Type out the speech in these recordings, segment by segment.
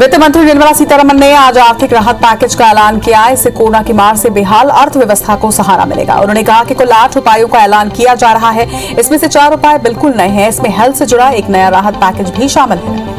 वित्त मंत्री निर्मला सीतारमण ने आज आर्थिक राहत पैकेज का ऐलान किया। इससे कोरोना की मार से बेहाल अर्थव्यवस्था को सहारा मिलेगा। उन्होंने कहा कि कुल 8 उपायों का ऐलान किया जा रहा है। इसमें से 4 उपाय बिल्कुल नए हैं। इसमें हेल्थ से जुड़ा एक नया राहत पैकेज भी शामिल है।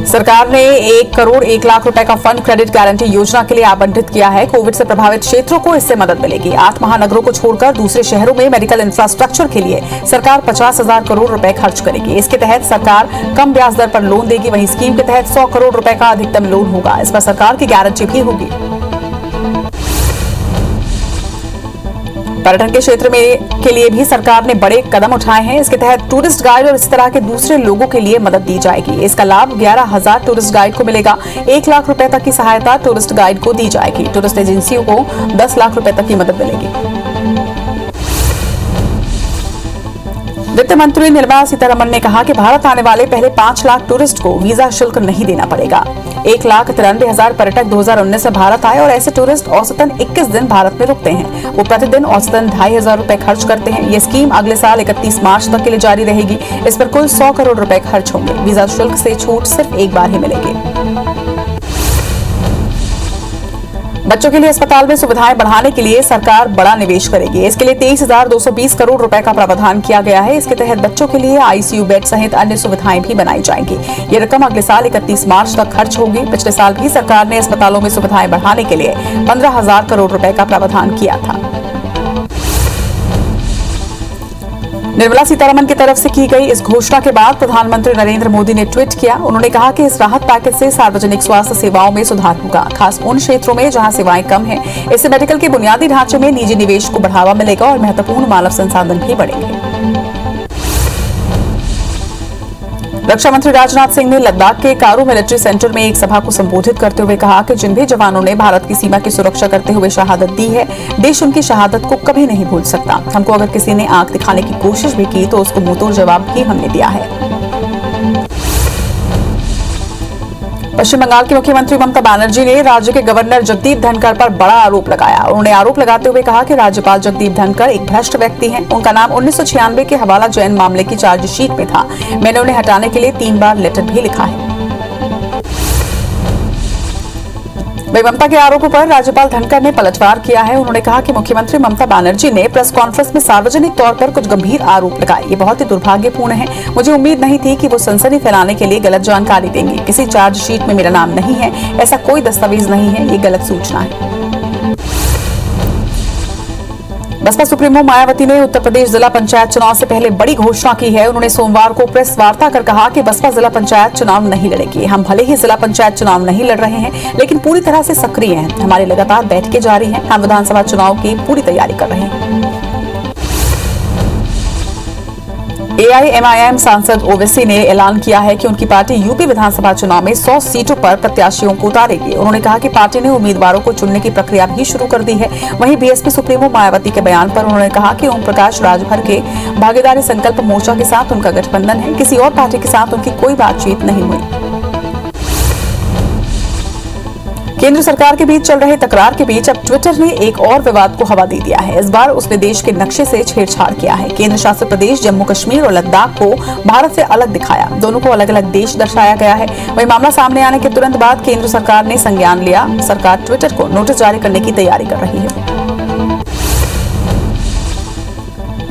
सरकार ने 1 करोड़ 1 लाख रुपए का फंड क्रेडिट गारंटी योजना के लिए आवंटित किया है। कोविड से प्रभावित क्षेत्रों को इससे मदद मिलेगी। 8 महानगरों को छोड़कर दूसरे शहरों में मेडिकल इंफ्रास्ट्रक्चर के लिए सरकार 50,000 करोड़ रुपए खर्च करेगी। इसके तहत सरकार कम ब्याज दर पर लोन देगी। वहीं स्कीम के तहत 100 करोड़ रुपए का अधिकतम लोन होगा। इस पर सरकार की गारंटी भी होगी। पर्यटन के क्षेत्र में के लिए भी सरकार ने बड़े कदम उठाए हैं। इसके तहत टूरिस्ट गाइड और इस तरह के दूसरे लोगों के लिए मदद दी जाएगी। इसका लाभ 11,000 टूरिस्ट गाइड को मिलेगा। 1 लाख रुपए तक की सहायता टूरिस्ट गाइड को दी जाएगी। टूरिस्ट एजेंसियों को 10 लाख रुपए तक की मदद मिलेगी। वित्त मंत्री निर्मला सीतारमण ने कहा कि भारत आने वाले पहले 5 लाख टूरिस्ट को वीजा शुल्क नहीं देना पड़ेगा। 1,93,000 पर्यटक 2019 में भारत आए और ऐसे टूरिस्ट औसतन 21 दिन भारत में रुकते हैं। वो प्रतिदिन औसतन 2,500 रुपए खर्च करते हैं। ये स्कीम अगले साल 31 मार्च तक के लिए जारी रहेगी। इस पर कुल 100 करोड़ रुपए खर्च होंगे। वीजा शुल्क से छूट सिर्फ एक बार ही मिलेगी। बच्चों के लिए अस्पताल में सुविधाएं बढ़ाने के लिए सरकार बड़ा निवेश करेगी। इसके लिए 23,220 करोड़ रुपए का प्रावधान किया गया है। इसके तहत बच्चों के लिए आईसीयू बेड सहित अन्य सुविधाएं भी बनाई जाएंगी। ये रकम अगले साल 31 मार्च तक खर्च होगी। पिछले साल भी सरकार ने अस्पतालों में सुविधाएं बढ़ाने के लिए 15,000 करोड़ रुपए का प्रावधान किया था। निर्मला सीतारमण की तरफ से की गई इस घोषणा के बाद प्रधानमंत्री नरेंद्र मोदी ने ट्वीट किया। उन्होंने कहा कि इस राहत पैकेज से सार्वजनिक स्वास्थ्य सेवाओं में सुधार होगा, खास उन क्षेत्रों में जहां सेवाएं कम हैं। इससे मेडिकल के बुनियादी ढांचे में निजी निवेश को बढ़ावा मिलेगा और महत्वपूर्ण मानव संसाधन भी बढ़ेंगे। रक्षा मंत्री राजनाथ सिंह ने लद्दाख के कारू मिलिट्री सेंटर में एक सभा को संबोधित करते हुए कहा कि जिन भी जवानों ने भारत की सीमा की सुरक्षा करते हुए शहादत दी है, देश उनकी शहादत को कभी नहीं भूल सकता। हमको अगर किसी ने आंख दिखाने की कोशिश भी की तो उसको मुंहतोड़ जवाब भी हमने दिया है। पश्चिम बंगाल की मुख्यमंत्री ममता बनर्जी ने राज्य के गवर्नर जगदीप धनखड़ पर बड़ा आरोप लगाया। उन्होंने आरोप लगाते हुए कहा कि राज्यपाल जगदीप धनखड़ एक भ्रष्ट व्यक्ति हैं। उनका नाम 1996 के हवाला जैन मामले की चार्जशीट में था। मैंने उन्हें हटाने के लिए 3 बार लेटर भी लिखा है। वहीं ममता के आरोपों पर राज्यपाल धनखड़ ने पलटवार किया है। उन्होंने कहा कि मुख्यमंत्री ममता बनर्जी ने प्रेस कॉन्फ्रेंस में सार्वजनिक तौर पर कुछ गंभीर आरोप लगाए। ये बहुत ही दुर्भाग्यपूर्ण है। मुझे उम्मीद नहीं थी कि वो सनसनी फैलाने के लिए गलत जानकारी देंगे। किसी चार्जशीट में मेरा नाम नहीं है, ऐसा कोई दस्तावेज नहीं है। ये गलत सूचना है। बसपा सुप्रीमो मायावती ने उत्तर प्रदेश जिला पंचायत चुनाव से पहले बड़ी घोषणा की है। उन्होंने सोमवार को प्रेस वार्ता कर कहा कि बसपा जिला पंचायत चुनाव नहीं लड़ेगी। हम भले ही जिला पंचायत चुनाव नहीं लड़ रहे हैं, लेकिन पूरी तरह से सक्रिय हैं। हमारी लगातार बैठकें जारी हैं। हम विधानसभा चुनाव की पूरी तैयारी कर रहे हैं। AIMIM सांसद ओवैसी ने ऐलान किया है कि उनकी पार्टी यूपी विधानसभा चुनाव में 100 सीटों पर प्रत्याशियों को उतारेगी। उन्होंने कहा कि पार्टी ने उम्मीदवारों को चुनने की प्रक्रिया भी शुरू कर दी है। वहीं बीएसपी सुप्रीमो मायावती के बयान पर उन्होंने कहा कि ओम प्रकाश राजभर के भागीदारी संकल्प मोर्चा के साथ उनका गठबंधन है। किसी और पार्टी के साथ उनकी कोई बातचीत नहीं हुई। केंद्र सरकार के बीच चल रहे तकरार के बीच अब ट्विटर ने एक और विवाद को हवा दे दिया है। इस बार उसने देश के नक्शे से छेड़छाड़ किया है। केंद्र शासित प्रदेश जम्मू कश्मीर और लद्दाख को भारत से अलग दिखाया। दोनों को अलग अलग देश दर्शाया गया है। वहीं मामला सामने आने के तुरंत बाद केंद्र सरकार ने संज्ञान लिया। सरकार ट्विटर को नोटिस जारी करने की तैयारी कर रही है।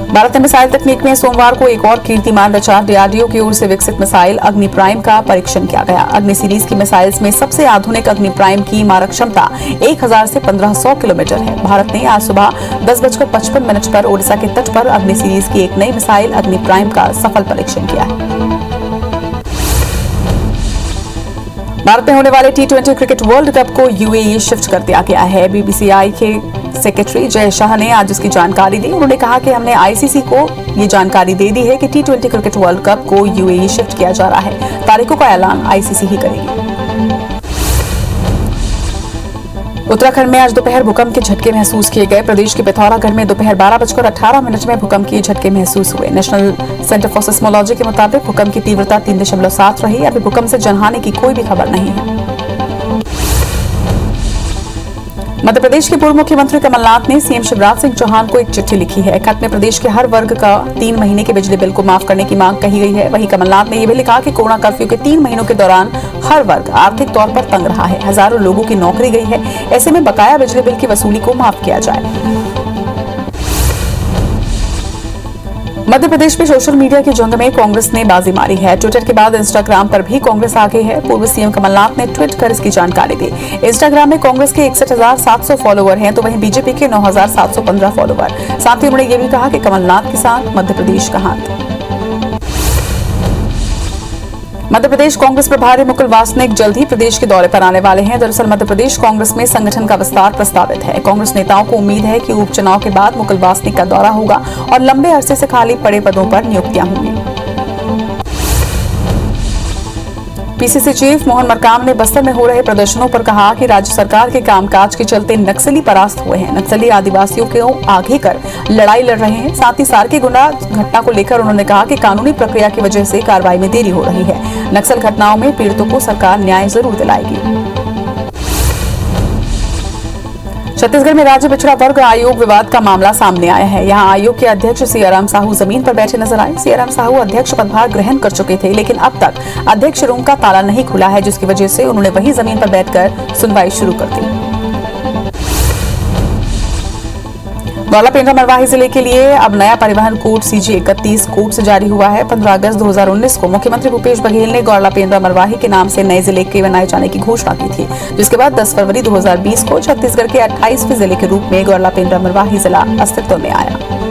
भारत ने मिसाइल तकनीक में सोमवार को एक और कीर्तिमान रचा। डीआरडीओ की ओर से विकसित मिसाइल अग्नि प्राइम का परीक्षण किया गया। अग्नि सीरीज की मिसाइल्स में सबसे आधुनिक अग्नि प्राइम की मारक क्षमता 1000 से 1500 किलोमीटर है। भारत ने आज सुबह 10:55 पर ओडिशा के तट पर अग्नि सीरीज की एक नई मिसाइल अग्नि प्राइम का सफल परीक्षण किया है। भारत में होने वाले T20 क्रिकेट वर्ल्ड कप को यूएई शिफ्ट कर दिया गया है। बीसीसीआई के सेक्रेटरी जय शाह ने आज इसकी जानकारी दी। उन्होंने कहा कि हमने आईसीसी को ये जानकारी दे दी है कि T20 क्रिकेट वर्ल्ड कप को यूएई शिफ्ट किया जा रहा है। तारीखों का ऐलान आईसीसी ही करेगी। उत्तराखंड में आज दोपहर भूकंप के झटके महसूस किए गए। प्रदेश के पिथौरागढ़ में दोपहर 12:18 में भूकंप के झटके महसूस हुए। नेशनल सेंटर फॉर सिस्मोलॉजी के मुताबिक भूकंप की तीव्रता 3.7 रही। अभी भूकंप से जनहानि की कोई भी खबर नहीं है। मध्य प्रदेश के पूर्व मुख्यमंत्री कमलनाथ ने सीएम शिवराज सिंह चौहान को एक चिट्ठी लिखी है। खत में प्रदेश के हर वर्ग का 3 महीने के बिजली बिल को माफ करने की मांग कही गई है। वहीं कमलनाथ ने यह भी लिखा कि कोरोना कर्फ्यू के 3 महीनों के दौरान हर वर्ग आर्थिक तौर पर तंग रहा है। हजारों लोगों की नौकरी गई है। ऐसे में बकाया बिजली बिल की वसूली को माफ किया जाए। मध्य प्रदेश में सोशल मीडिया की जंग में कांग्रेस ने बाजी मारी है। ट्विटर के बाद इंस्टाग्राम पर भी कांग्रेस आगे है। पूर्व सीएम कमलनाथ ने ट्वीट कर इसकी जानकारी दी। इंस्टाग्राम में कांग्रेस के 61,700 फॉलोवर हैं, तो वहीं बीजेपी के 9,715 फॉलोवर। साथ ही उन्होंने ये भी कहा कि कमलनाथ के साथ मध्य प्रदेश का हाथ। मध्य प्रदेश कांग्रेस प्रभारी मुकुल वासनिक जल्द ही प्रदेश के दौरे पर आने वाले हैं। दरअसल मध्य प्रदेश कांग्रेस में संगठन का विस्तार प्रस्तावित है। कांग्रेस नेताओं को उम्मीद है कि उपचुनाव के बाद मुकुल वासनिक का दौरा होगा और लंबे अरसे से खाली पड़े पदों पर नियुक्तियां होंगी। पीसीसी चीफ मोहन मरकाम ने बस्तर में हो रहे प्रदर्शनों पर कहा कि राज्य सरकार के कामकाज के चलते नक्सली परास्त हुए हैं। नक्सली आदिवासियों को आगे कर लड़ाई लड़ रहे हैं। साथ ही सारकी गुंडा घटना को लेकर उन्होंने कहा कि कानूनी प्रक्रिया की वजह से कार्रवाई में देरी हो रही है। नक्सल घटनाओं में पीड़ितों को सरकार न्याय जरूर दिलाएगी। छत्तीसगढ़ में राज्य पिछड़ा वर्ग आयोग विवाद का मामला सामने आया है। यहां आयोग के अध्यक्ष सियाराम साहू जमीन पर बैठे नजर आए। सियाराम साहू अध्यक्ष पदभार ग्रहण कर चुके थे, लेकिन अब तक अध्यक्ष रूम का ताला नहीं खुला है, जिसकी वजह से उन्होंने वही जमीन पर बैठकर सुनवाई शुरू कर दी। गौरला पेंड्रा मरवाही जिले के लिए अब नया परिवहन कोड CG 31 कोड से जारी हुआ है। 15 अगस्त 2019 को मुख्यमंत्री भूपेश बघेल ने गौरला पेंड्रा मरवाही के नाम से नए जिले के बनाए जाने की घोषणा की थी, जिसके बाद 10 फरवरी 2020 को छत्तीसगढ़ के 28वें जिले के रूप में गौरला पेंड्रा मरवाही जिला अस्तित्व में आया।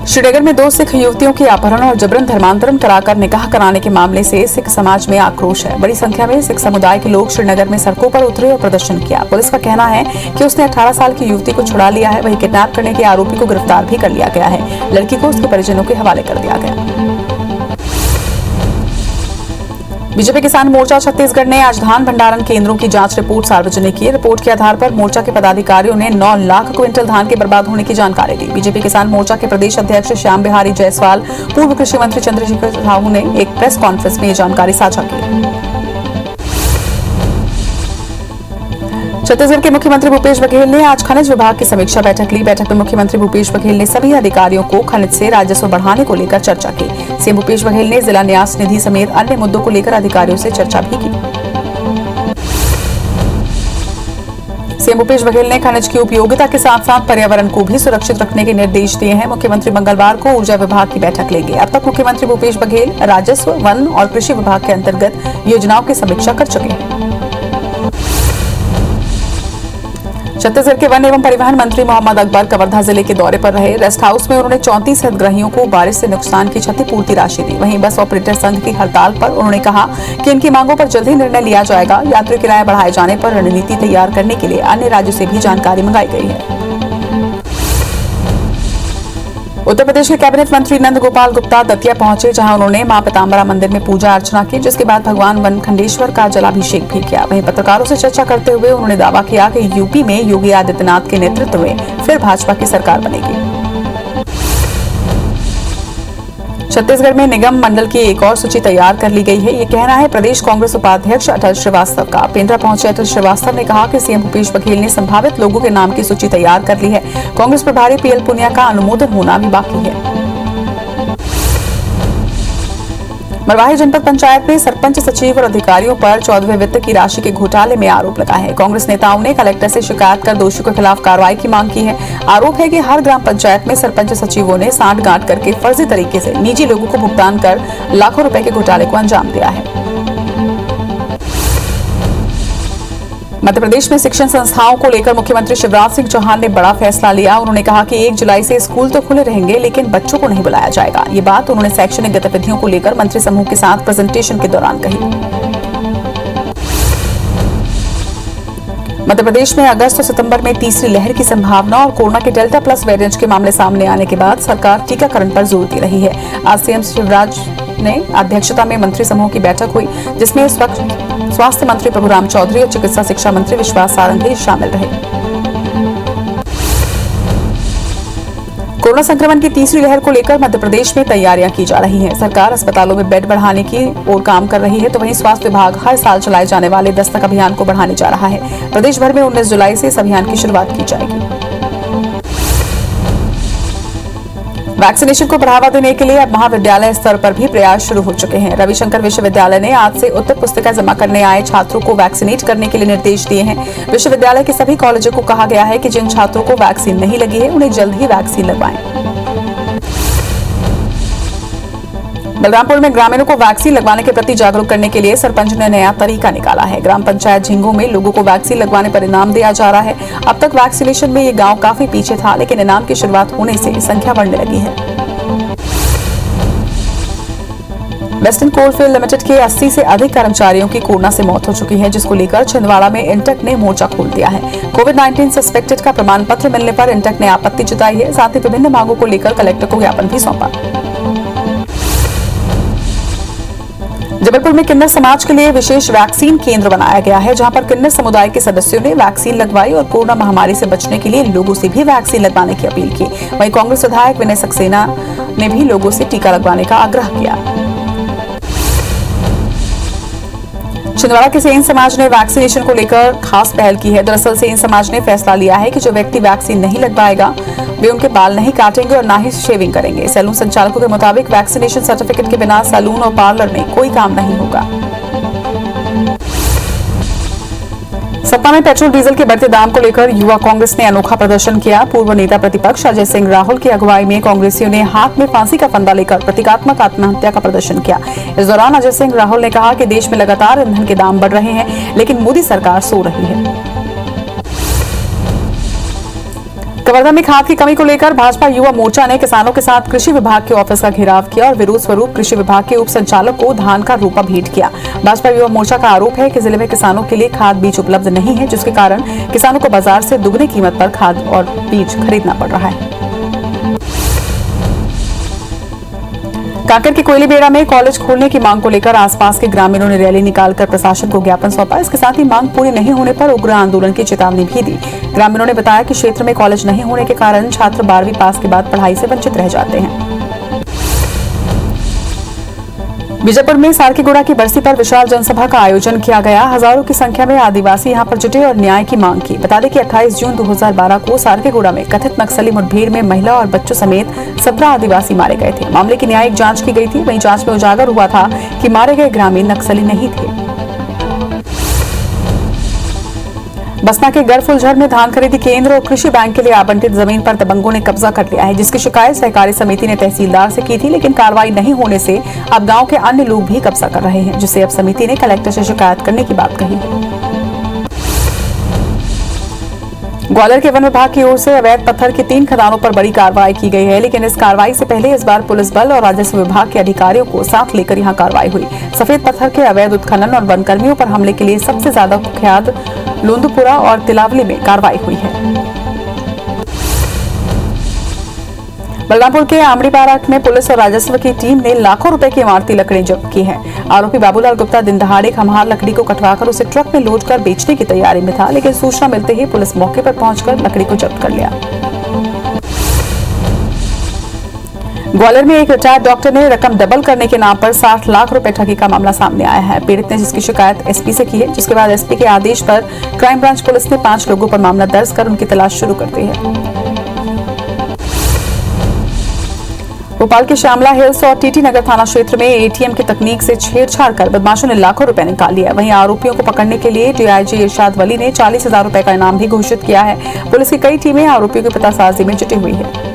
श्रीनगर में 2 सिख युवतियों की अपहरण और जबरन धर्मांतरण कराकर निकाह कराने के मामले से सिख समाज में आक्रोश है। बड़ी संख्या में सिख समुदाय के लोग श्रीनगर में सड़कों पर उतरे और प्रदर्शन किया। पुलिस का कहना है कि उसने 18 साल की युवती को छुड़ा लिया है। वहीं किडनैप करने के आरोपी को गिरफ्तार भी कर लिया गया है। लड़की को उसके परिजनों के हवाले कर दिया गया। बीजेपी किसान मोर्चा छत्तीसगढ़ ने आज धान भंडारण केंद्रों की जांच रिपोर्ट सार्वजनिक की। रिपोर्ट के आधार पर मोर्चा के पदाधिकारियों ने 9 लाख क्विंटल धान के बर्बाद होने की जानकारी दी। बीजेपी किसान मोर्चा के प्रदेश अध्यक्ष श्याम बिहारी जायसवाल, पूर्व कृषि मंत्री चंद्रशेखर साहू ने एक प्रेस कॉन्फ्रेंस में ये जानकारी साझा की। छत्तीसगढ़ के मुख्यमंत्री भूपेश बघेल ने आज खनिज विभाग की समीक्षा बैठक ली। बैठक में मुख्यमंत्री भूपेश बघेल ने सभी अधिकारियों को खनिज से राजस्व बढ़ाने को लेकर चर्चा की। सीएम भूपेश बघेल ने जिला न्यास निधि समेत अन्य मुद्दों को लेकर अधिकारियों से चर्चा भी की। सीएम भूपेश बघेल ने खनिज की उपयोगिता के साथ साथ पर्यावरण को भी सुरक्षित रखने के निर्देश दिए हैं। मुख्यमंत्री मंगलवार को ऊर्जा विभाग की बैठक लेंगे। अब तक मुख्यमंत्री भूपेश बघेल राजस्व, वन और कृषि विभाग के अंतर्गत योजनाओं की समीक्षा कर चुके हैं। छत्तीसगढ़ के वन एवं परिवहन मंत्री मोहम्मद अकबर कवर्धा जिले के दौरे पर रहे। रेस्ट हाउस में उन्होंने 34 हितग्राहियों को बारिश से नुकसान की क्षतिपूर्ति राशि दी। वहीं बस ऑपरेटर संघ की हड़ताल पर उन्होंने कहा कि इनकी मांगों पर जल्द ही निर्णय लिया जाएगा। यात्री किराया बढ़ाए जाने पर रणनीति तैयार करने के लिए अन्य राज्यों से भी जानकारी मंगाई गई है। उत्तर प्रदेश के कैबिनेट मंत्री नंद गोपाल गुप्ता दतिया पहुंचे, जहां उन्होंने मां पीताम्बरा मंदिर में पूजा अर्चना की, जिसके बाद भगवान वनखंडेश्वर का जलाभिषेक भी किया। वहीं पत्रकारों से चर्चा करते हुए उन्होंने दावा किया कि यूपी में योगी आदित्यनाथ के नेतृत्व में फिर भाजपा की सरकार बनेगी। छत्तीसगढ़ में निगम मंडल की एक और सूची तैयार कर ली गई है। ये कहना है प्रदेश कांग्रेस उपाध्यक्ष अटल श्रीवास्तव का। पेंड्रा पहुंचे अटल श्रीवास्तव ने कहा कि सीएम भूपेश बघेल ने संभावित लोगों के नाम की सूची तैयार कर ली है। कांग्रेस प्रभारी PL पुनिया का अनुमोदन होना भी बाकी है। मरवाही जनपद पंचायत में सरपंच, सचिव और अधिकारियों पर 14वें वित्त की राशि के घोटाले में आरोप लगाए हैं। कांग्रेस नेताओं ने कलेक्टर से शिकायत कर दोषियों के खिलाफ कार्रवाई की मांग की है। आरोप है कि हर ग्राम पंचायत में सरपंच सचिवों ने सांठ-गांठ करके फर्जी तरीके से निजी लोगों को भुगतान कर लाखों रुपए के घोटाले को अंजाम दिया है। मध्य प्रदेश में शिक्षण संस्थाओं को लेकर मुख्यमंत्री शिवराज सिंह चौहान ने बड़ा फैसला लिया। उन्होंने कहा कि 1 जुलाई से स्कूल तो खुले रहेंगे, लेकिन बच्चों को नहीं बुलाया जाएगा। ये बात उन्होंने शैक्षणिक गतिविधियों को लेकर मंत्री समूह के साथ प्रेजेंटेशन के दौरान कही। मध्य प्रदेश में अगस्त और सितंबर में तीसरी लहर की संभावना और कोरोना के डेल्टा प्लस वेरिएंट के मामले सामने आने के बाद सरकार टीकाकरण पर जोर दे रही है। आज सीएम शिवराज ने अध्यक्षता में मंत्री समूह की बैठक हुई, जिसमें स्वास्थ्य मंत्री प्रभुराम चौधरी और चिकित्सा शिक्षा मंत्री विश्वास सारंगी शामिल रहे। कोरोना संक्रमण की तीसरी लहर को लेकर मध्य प्रदेश में तैयारियां की जा रही हैं। सरकार अस्पतालों में बेड बढ़ाने की ओर काम कर रही है, तो वहीं स्वास्थ्य विभाग हर साल चलाए जाने वाले दस्तक अभियान को बढ़ाने जा रहा है। प्रदेश भर में 19 जुलाई से इस अभियान की शुरुआत की जाएगी। वैक्सीनेशन को बढ़ावा देने के लिए अब महाविद्यालय स्तर पर भी प्रयास शुरू हो चुके हैं। रविशंकर विश्वविद्यालय ने आज से उत्तर पुस्तिका जमा करने आए छात्रों को वैक्सीनेट करने के लिए निर्देश दिए हैं। विश्वविद्यालय के सभी कॉलेजों को कहा गया है कि जिन छात्रों को वैक्सीन नहीं लगी है उन्हें जल्द ही वैक्सीन लगवाएं। बलरामपुर में ग्रामीणों को वैक्सीन लगवाने के प्रति जागरूक करने के लिए सरपंच ने नया तरीका निकाला है। ग्राम पंचायत झिंगू में लोगों को वैक्सीन लगवाने पर इनाम दिया जा रहा है। अब तक वैक्सीनेशन में ये गांव काफी पीछे था, लेकिन इनाम की शुरुआत होने से संख्या बढ़ने लगी है। वेस्टर्न कोलफील्ड लिमिटेड के 80 से अधिक कर्मचारियों की कोरोना से मौत हो चुकी है, जिसको लेकर छिंदवाड़ा में इंटक ने मोर्चा खोल दिया है। कोविड-19 सस्पेक्टेड का प्रमाण पत्र मिलने पर इंटक ने आपत्ति जताई है। साथ ही विभिन्न मांगों को लेकर कलेक्टर को ज्ञापन भी सौंपा। जबलपुर में किन्नर समाज के लिए विशेष वैक्सीन केंद्र बनाया गया है, जहां पर किन्नर समुदाय के सदस्यों ने वैक्सीन लगवाई और कोरोना महामारी से बचने के लिए लोगों से भी वैक्सीन लगवाने की अपील की। वहीं कांग्रेस विधायक विनय सक्सेना ने भी लोगों से टीका लगवाने का आग्रह किया। छिंदवाड़ा के सेन समाज ने वैक्सीनेशन को लेकर खास पहल की है। दरअसल सेन समाज ने फैसला लिया है कि जो व्यक्ति वैक्सीन नहीं लगवाएगा वे उनके बाल नहीं काटेंगे और ना ही शेविंग करेंगे। सैलून संचालकों के मुताबिक वैक्सीनेशन सर्टिफिकेट के बिना सैलून और पार्लर में कोई काम नहीं होगा। सत्ता में पेट्रोल डीजल के बढ़ते दाम को लेकर युवा कांग्रेस ने अनोखा प्रदर्शन किया। पूर्व नेता प्रतिपक्ष अजय सिंह राहुल की अगुवाई में कांग्रेसियों ने हाथ में फांसी का फंदा लेकर प्रतीकात्मक आत्महत्या का प्रदर्शन किया। इस दौरान अजय सिंह राहुल ने कहा कि देश में लगातार ईंधन के दाम बढ़ रहे हैं, लेकिन मोदी सरकार सो रही है। कवर्धा में खाद की कमी को लेकर भाजपा युवा मोर्चा ने किसानों के साथ कृषि विभाग के ऑफिस का घेराव किया और विरोध स्वरूप कृषि विभाग के उप संचालक को धान का रोपा भेंट किया। भाजपा युवा मोर्चा का आरोप है कि जिले में किसानों के लिए खाद बीज उपलब्ध नहीं है, जिसके कारण किसानों को बाजार से दुगनी कीमत पर खाद और बीज खरीदना पड़ रहा है। कांकेर के कोयली बेड़ा में कॉलेज खोलने की मांग को लेकर आसपास के ग्रामीणों ने रैली निकालकर प्रशासन को ज्ञापन सौंपा। इसके साथ ही मांग पूरी नहीं होने पर उग्र आंदोलन की चेतावनी भी दी। ग्रामीणों ने बताया कि क्षेत्र में कॉलेज नहीं होने के कारण छात्र 12वीं पास के बाद पढ़ाई से वंचित रह जाते हैं। बीजापुर में सारकीगुड़ा की बरसी पर विशाल जनसभा का आयोजन किया गया। हजारों की संख्या में आदिवासी यहां पर जुटे और न्याय की मांग की। बता दें कि 28 जून 2012 को सारकीगुड़ा में कथित नक्सली मुठभेड़ में महिला और बच्चों समेत 17 आदिवासी मारे गए थे। मामले की न्यायिक जांच की गई थी। वहीं जांच में उजागर हुआ था कि मारे गए ग्रामीण नक्सली नहीं थे। बसना के गढ़फुलझर में धान खरीदी केंद्र और कृषि बैंक के लिए आवंटित जमीन पर दबंगों ने कब्जा कर लिया है, जिसकी शिकायत सहकारी समिति ने तहसीलदार से की थी, लेकिन कार्रवाई नहीं होने से अब गांव के अन्य लोग भी कब्जा कर रहे हैं, जिससे अब समिति ने कलेक्टर से शिकायत करने की बात कही है। ग्वालियर के वन विभाग की ओर से अवैध पत्थर की 3 खदानों पर बड़ी कार्रवाई की गई है, लेकिन इस कार्रवाई से पहले इस बार पुलिस बल और राजस्व विभाग के अधिकारियों को साथ लेकर यहां कार्रवाई हुई। सफेद पत्थर के अवैध उत्खनन और वन कर्मियों पर हमले के लिए सबसे ज्यादा कुख्यात लोंदुपुरा और तिलावली में कार्रवाई हुई है। बलरामपुर के आमड़ी बारात में पुलिस और राजस्व की टीम ने लाखों रुपए की इमारती लकड़ी जब्त की है। आरोपी बाबूलाल गुप्ता दिन दहाड़े खमहार लकड़ी को कटवाकर उसे ट्रक में लोड कर बेचने की तैयारी में था, लेकिन सूचना मिलते ही पुलिस मौके पर पहुंचकर लकड़ी को जब्त कर लिया। ग्वालियर में एक रिटायर्ड डॉक्टर ने रकम डबल करने के नाम पर 60 लाख रुपए ठगी का मामला सामने आया है। पीड़ित ने जिसकी शिकायत एसपी से की है, जिसके बाद एसपी के आदेश पर क्राइम ब्रांच पुलिस ने 5 लोगों पर मामला दर्ज कर उनकी तलाश शुरू कर दी है। भोपाल के श्यामला हिल्स और टीटी नगर थाना क्षेत्र में एटीएम की तकनीक से छेड़छाड़ कर बदमाशों ने लाखों रुपए निकाल लिया। वहीं आरोपियों को पकड़ने के लिए डीआईजी इरशाद वली ने 40,000 रुपए का इनाम भी घोषित किया है। पुलिस की कई टीमें आरोपियों की पतासाजी में जुटी हुई है।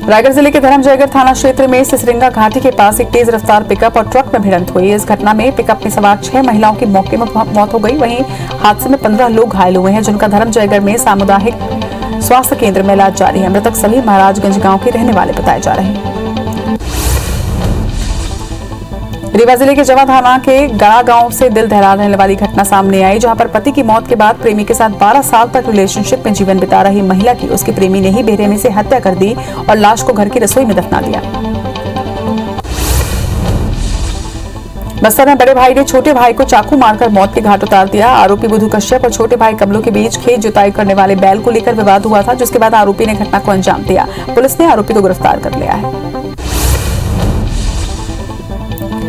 रायगढ़ जिले के धर्मजयगढ़ थाना क्षेत्र में सिसरिंगा घाटी के पास एक तेज रफ्तार पिकअप और ट्रक में भिड़ंत हुई। इस घटना में पिकअप में सवार 6 महिलाओं की मौके में मौत हो गई। वहीं हादसे में 15 लोग घायल हुए हैं, जिनका धर्मजयगढ़ में सामुदायिक स्वास्थ्य केंद्र में इलाज जारी है। मृतक सभी महाराजगंज गांव के रहने वाले बताए जा रहे हैं। रीवा जिले के जवा थाना के गड़ा गांव से दिल दहला देने वाली घटना सामने आई, जहां पर पति की मौत के बाद प्रेमी के साथ 12 साल तक रिलेशनशिप में जीवन बिता रही महिला की उसके प्रेमी ने ही बेरहमी से हत्या कर दी और लाश को घर की रसोई में दफना दिया। बस्तर में बड़े भाई ने छोटे भाई को चाकू मारकर मौत के घाट उतार दिया। आरोपी बुधू कश्यप और छोटे भाई कमलों के बीच खेत जुताई करने वाले बैल को लेकर विवाद हुआ था, जिसके बाद आरोपी ने घटना को अंजाम दिया। पुलिस ने आरोपी को गिरफ्तार कर लिया है।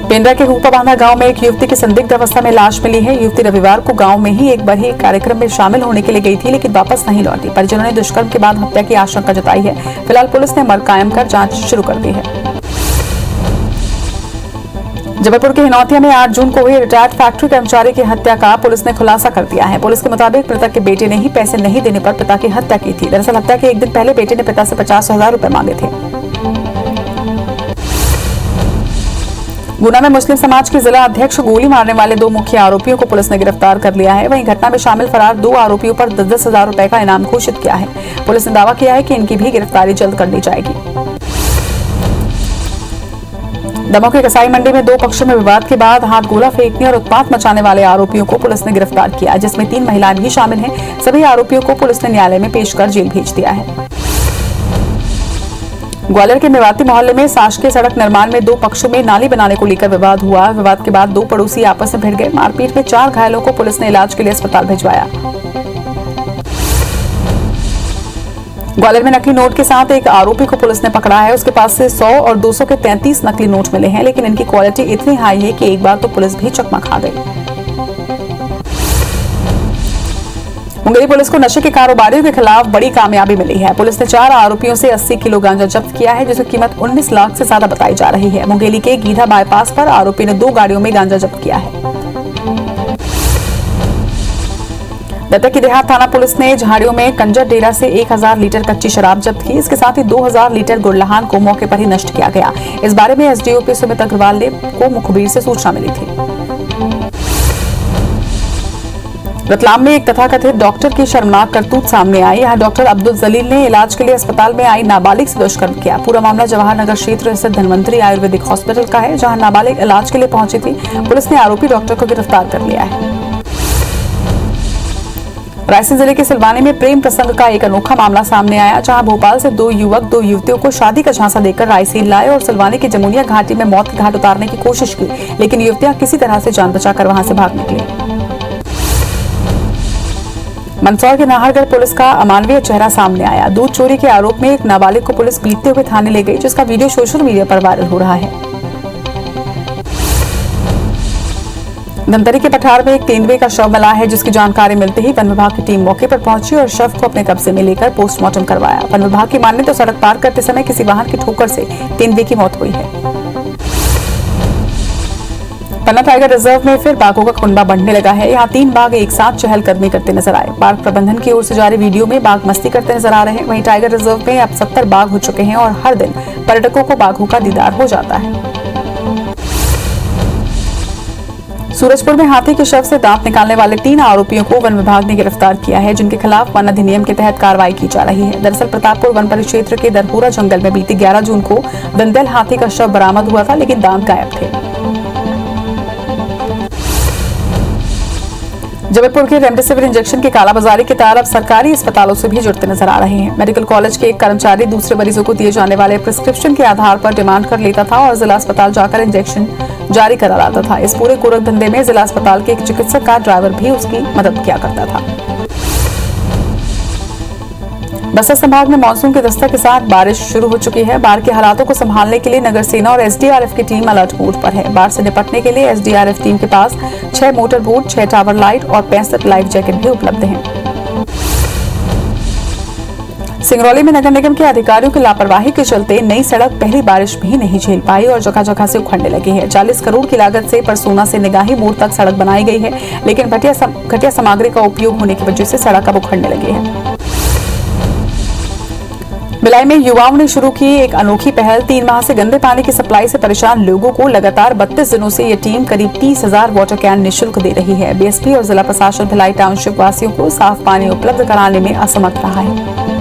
पेंड्रा के हुक्काबांधा गांव में एक युवती की संदिग्ध अवस्था में लाश मिली है। युवती रविवार को गांव में ही एक बड़े कार्यक्रम में शामिल होने के लिए गई थी, लेकिन वापस नहीं लौटी। परिजनों ने दुष्कर्म के बाद हत्या की आशंका जताई है। फिलहाल पुलिस ने मर्ग कायम कर जांच शुरू कर दी है। जबलपुर के हिनौतिया में 8 जून को हुई रिटायर्ड फैक्ट्री कर्मचारी की हत्या का पुलिस ने खुलासा कर दिया है। पुलिस के मुताबिक मृतक के बेटे ने ही पैसे नहीं देने पर पिता की हत्या की थी। दरअसल हत्या के एक दिन पहले बेटे ने पिता से 50,000 रुपए मांगे थे। गुना में मुस्लिम समाज के जिला अध्यक्ष गोली मारने वाले 2 मुख्य आरोपियों को पुलिस ने गिरफ्तार कर लिया है। वहीं घटना में शामिल फरार 2 आरोपियों पर 10,000 रुपए का इनाम घोषित किया है। पुलिस ने दावा किया है कि इनकी भी गिरफ्तारी जल्द कर ली जाएगी। दमोह के कसाई मंडी में 2 पक्षों में विवाद के बाद हाथ गोला फेंकने और उत्पात मचाने वाले आरोपियों को पुलिस ने गिरफ्तार किया, जिसमें 3 महिलाएं भी शामिल हैं। सभी आरोपियों को पुलिस ने न्यायालय में पेश कर जेल भेज दिया है। ग्वालियर के मेवाती मोहल्ले में शासकीय सड़क निर्माण में 2 पक्षों में नाली बनाने को लेकर विवाद हुआ। विवाद के बाद 2 पड़ोसी आपस में भिड़ गए। मारपीट में 4 घायलों को पुलिस ने इलाज के लिए अस्पताल भिजवाया। ग्वालियर में नकली नोट के साथ एक आरोपी को पुलिस ने पकड़ा है। उसके पास से 100 और 200 के 33 नकली नोट मिले हैं, लेकिन इनकी क्वालिटी इतनी हाई है कि एक बार तो पुलिस भी चकमा खा गई। मुंगेली पुलिस को नशे के कारोबारियों के खिलाफ बड़ी कामयाबी मिली है। पुलिस ने 4 आरोपियों से 80 किलो गांजा जब्त किया है, जिसकी कीमत 19 लाख से ज्यादा बताई जा रही है। मुंगेली के गीधा बाईपास पर आरोपी ने 2 गाड़ियों में गांजा जब्त किया है। दत्तक की देहात थाना पुलिस ने झाड़ियों में कंजर डेरा से 1000 लीटर कच्ची शराब जब्त की। इसके साथ ही 2000 लीटर गुड़लहान को मौके पर ही नष्ट किया गया। इस बारे में एसडीओपी सुमित अग्रवाल को मुखबिर से सूचना मिली थी। रतलाम में एक तथाकथित डॉक्टर की शर्मनाक करतूत सामने आई। यहाँ डॉक्टर अब्दुल जलील ने इलाज के लिए अस्पताल में आई नाबालिग से दुष्कर्म किया। पूरा मामला जवाहर नगर क्षेत्र स्थित धन्वंतरी आयुर्वेदिक हॉस्पिटल का है, जहां नाबालिग इलाज के लिए पहुंची थी। पुलिस ने आरोपी डॉक्टर को गिरफ्तार कर लिया है। रायसेन जिले के सिलवानी में प्रेम प्रसंग का एक अनोखा मामला सामने आया, जहां भोपाल से 2 युवक 2 युवतियों को शादी का झांसा देकर रायसेन लाए और सिलवानी की जमुनिया घाटी में मौत के घाट उतारने की कोशिश की, लेकिन युवतियां किसी तरह से जान बचाकर वहां से भाग निकली। मंदसौर के नाहरगढ़ पुलिस का अमानवीय चेहरा सामने आया। दूध चोरी के आरोप में एक नाबालिग को पुलिस पीटते हुए थाने ले गई, जिसका वीडियो सोशल मीडिया पर वायरल हो रहा है। धमतरी के पठार में एक तेंदुए का शव मिला है, जिसकी जानकारी मिलते ही वन विभाग की टीम मौके पर पहुंची और शव को अपने कब्जे में लेकर पोस्टमार्टम करवाया। वन विभाग की माने तो सड़क पार करते समय किसी वाहन की ठोकर से तेंदुए की मौत हुई है। पन्ना टाइगर रिजर्व में फिर बाघों का कुनबा बढ़ने लगा है। यहाँ 3 बाघ एक साथ चहलकदमी करते नजर आए। पार्क प्रबंधन की ओर से जारी वीडियो में बाघ मस्ती करते नजर आ रहे हैं। वहीं टाइगर रिजर्व में अब 70 बाघ हो चुके हैं और हर दिन पर्यटकों को बाघों का दीदार हो जाता है। सूरजपुर में हाथी के शव से दांत निकालने वाले 3 आरोपियों को वन विभाग ने गिरफ्तार किया है, जिनके खिलाफ वन अधिनियम के तहत कार्रवाई की जा रही है। दरअसल प्रतापपुर वन परिक्षेत्र के दरपुरा जंगल में बीती 11 जून को दंदेल हाथी का शव बरामद हुआ था, लेकिन दांत गायब थे। जबलपुर के रेमडेसिविर इंजेक्शन की कालाबाजारी के तार अब सरकारी अस्पतालों से भी जुड़ते नजर आ रहे हैं। मेडिकल कॉलेज के एक कर्मचारी दूसरे मरीजों को दिए जाने वाले प्रिस्क्रिप्शन के आधार पर डिमांड कर लेता था और जिला अस्पताल जाकर इंजेक्शन जारी करा लाता था। इस पूरे गोरख धंधे में जिला अस्पताल के एक चिकित्सक का ड्राइवर भी उसकी मदद किया करता था। बस्तर संभाग में मानसून की दस्तक के साथ बारिश शुरू हो चुकी है। बाढ़ के हालातों को संभालने के लिए नगर सेना और एसडीआरएफ की टीम अलर्ट मोड पर है। बाढ़ से निपटने के लिए एसडीआरएफ टीम के पास 6 मोटर बोट, 6 टावर लाइट और 65 लाइफ जैकेट भी उपलब्ध हैं। सिंगरौली में नगर निगम के अधिकारियों की लापरवाही के चलते नई सड़क पहली बारिश भी नहीं झेल पाई और जगह जगह से उखड़ने लगी है। 40 करोड़ की लागत से परसोना से निगाही मोड़ तक सड़क बनाई गई है, लेकिन घटिया सामग्री का उपयोग होने की वजह से सड़क अब उखड़ने लगी है। भिलाई में युवाओं ने शुरू की एक अनोखी पहल। 3 माह से गंदे पानी की सप्लाई से परेशान लोगों को लगातार 32 दिनों से ये टीम करीब 30,000 वाटर कैन निःशुल्क दे रही है। बीएसपी और जिला प्रशासन भिलाई टाउनशिप वासियों को साफ पानी उपलब्ध कराने में असमर्थ रहा है।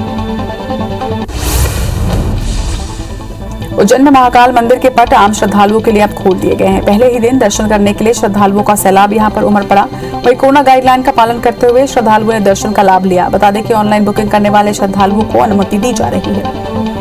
उज्जैन में महाकाल मंदिर के पट आम श्रद्धालुओं के लिए अब खोल दिए गए हैं। पहले ही दिन दर्शन करने के लिए श्रद्धालुओं का सैलाब यहां पर उमड़ पड़ा। वहीं कोरोना गाइडलाइन का पालन करते हुए श्रद्धालुओं ने दर्शन का लाभ लिया। बता दें कि ऑनलाइन बुकिंग करने वाले श्रद्धालुओं को अनुमति दी जा रही है।